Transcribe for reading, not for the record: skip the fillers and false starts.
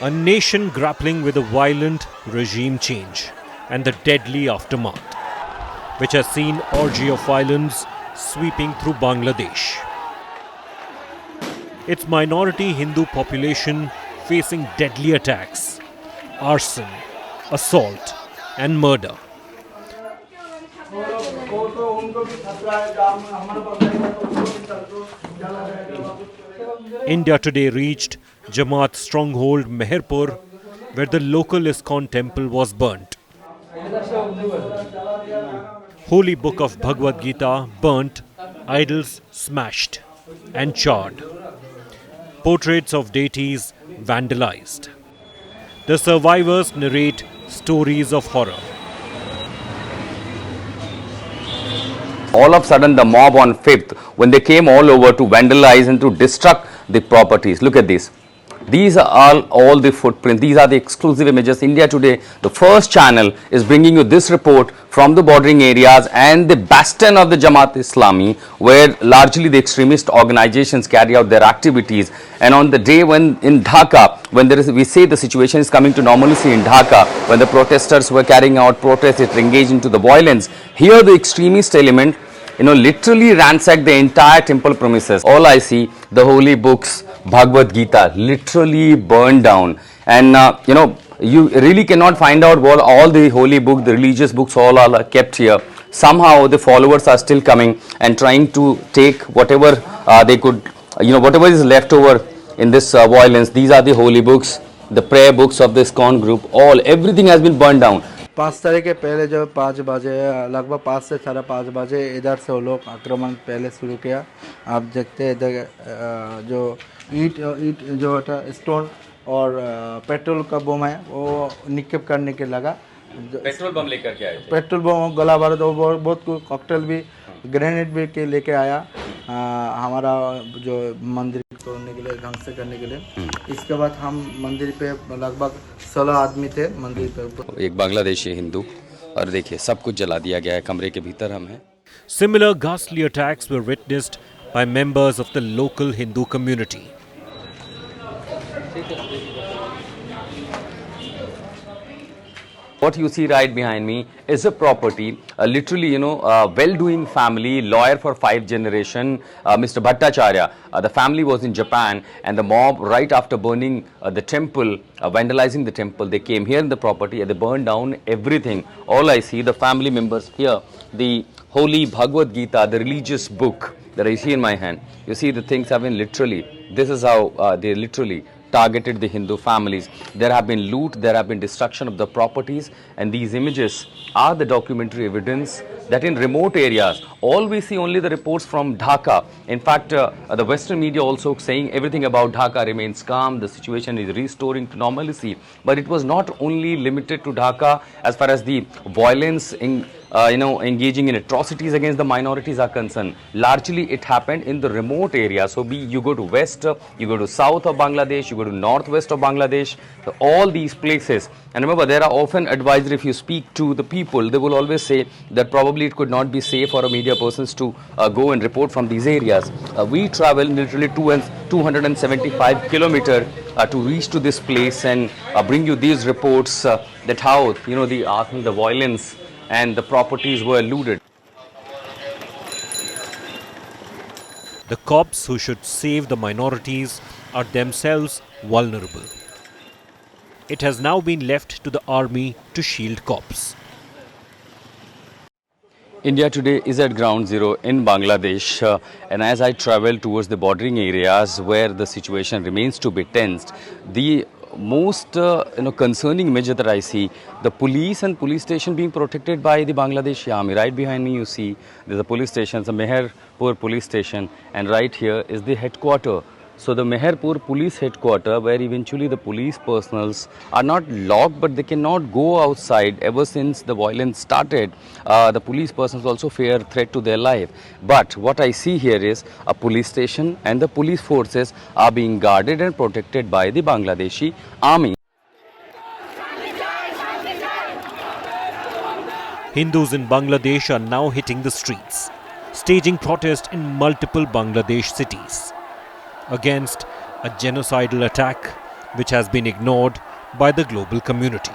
A nation grappling with a violent regime change and the deadly aftermath, which has seen orgy of violence sweeping through Bangladesh. Its minority Hindu population facing deadly attacks, arson, assault and murder. India today reached Jamaat Stronghold Meherpur, where the local ISKCON temple was burnt. Holy book of Bhagavad Gita burnt, idols smashed and charred. Portraits of deities vandalized. The survivors narrate stories of horror. All of a sudden the mob on 5th, when they came all over to vandalize and to destruct the properties. Look at this. These are all the footprints. These are the exclusive images. India Today, the first channel, is bringing you this report from the bordering areas and the bastion of the Jamaat Islami, where largely the extremist organizations carry out their activities. And on the day when in Dhaka, when we say the situation is coming to normalcy in Dhaka, when the protesters were carrying out protests, it engaged into the violence. Here the extremist element, literally ransacked the entire temple premises. All I see, the holy books, Bhagavad Gita, literally burned down. And, you really cannot find out what all the holy books, the religious books, all are kept here. Somehow the followers are still coming and trying to take whatever they could, whatever is left over in this violence. These are the holy books, the prayer books of this ISKCON group, everything has been burned down. 5 तारीख के पहले जब 5 बजे लगभग 5 से 5:30 बजे इधर से वो लोग आक्रमण पहले शुरू किया। आप देखते हैं इधर जो ईट जो स्टोन और पेट्रोल का बम है वो निक्षेप करने के लगा। पेट्रोल बम लेकर के आए थे। पेट्रोल बम, गोला बारूद, बहुत कॉकटेल भी, ग्रेनेड भी के लेके आया हमारा जो मंदिर तोड़ने के लिए, ध्वंस करने के लिए। इसके बाद हम मंदिर पे लगभग 16 आदमी थे मंदिर पे। एक बांग्लादेशी हिंदू, और देखिए सब कुछ जला दिया गया है, कमरे के भीतर हम हैं। Similar ghastly attacks were witnessed by members of the local Hindu community. What you see right behind me is a property, literally, a well-doing family, lawyer for 5 generations, Mr. Bhattacharya. The family was in Japan, and the mob, right after burning the temple, vandalizing the temple, they came here in the property and they burned down everything. All I see, the family members here, the holy Bhagavad Gita, the religious book that I see in my hand. You see, the things have been literally, this is how they literally targeted the Hindu families. There have been loot, there have been destruction of the properties, and these images are the documentary evidence that in remote areas, all we see only the reports from Dhaka. In fact, the Western media also saying everything about Dhaka remains calm, the situation is restoring to normalcy. But it was not only limited to Dhaka as far as the violence in engaging in atrocities against the minorities are concerned. Largely it happened in the remote areas. So you go to west, you go to south of Bangladesh, you go to northwest of Bangladesh, so all these places. And remember, there are often advisory, if you speak to the people, they will always say that probably it could not be safe for a media persons to go and report from these areas. We travel literally 275 kilometers to reach to this place and bring you these reports that how the violence and the properties were looted. The cops who should save the minorities are themselves vulnerable. It has now been left to the army to shield cops. India Today is at ground zero in Bangladesh, and as I travel towards the bordering areas where the situation remains to be tensed, the most concerning image that I see, the police and police station being protected by the Bangladeshi army. Right behind me you see there's a police station, the Meherpur police station, and right here is the headquarter. So the Meherpur police headquarter, where eventually the police personals are not locked, but they cannot go outside. Ever since the violence started, the police persons also fear threat to their life. But what I see here is a police station, and the police forces are being guarded and protected by the Bangladeshi army. Hindus in Bangladesh are now hitting the streets, staging protests in multiple Bangladesh cities against a genocidal attack which has been ignored by the global community.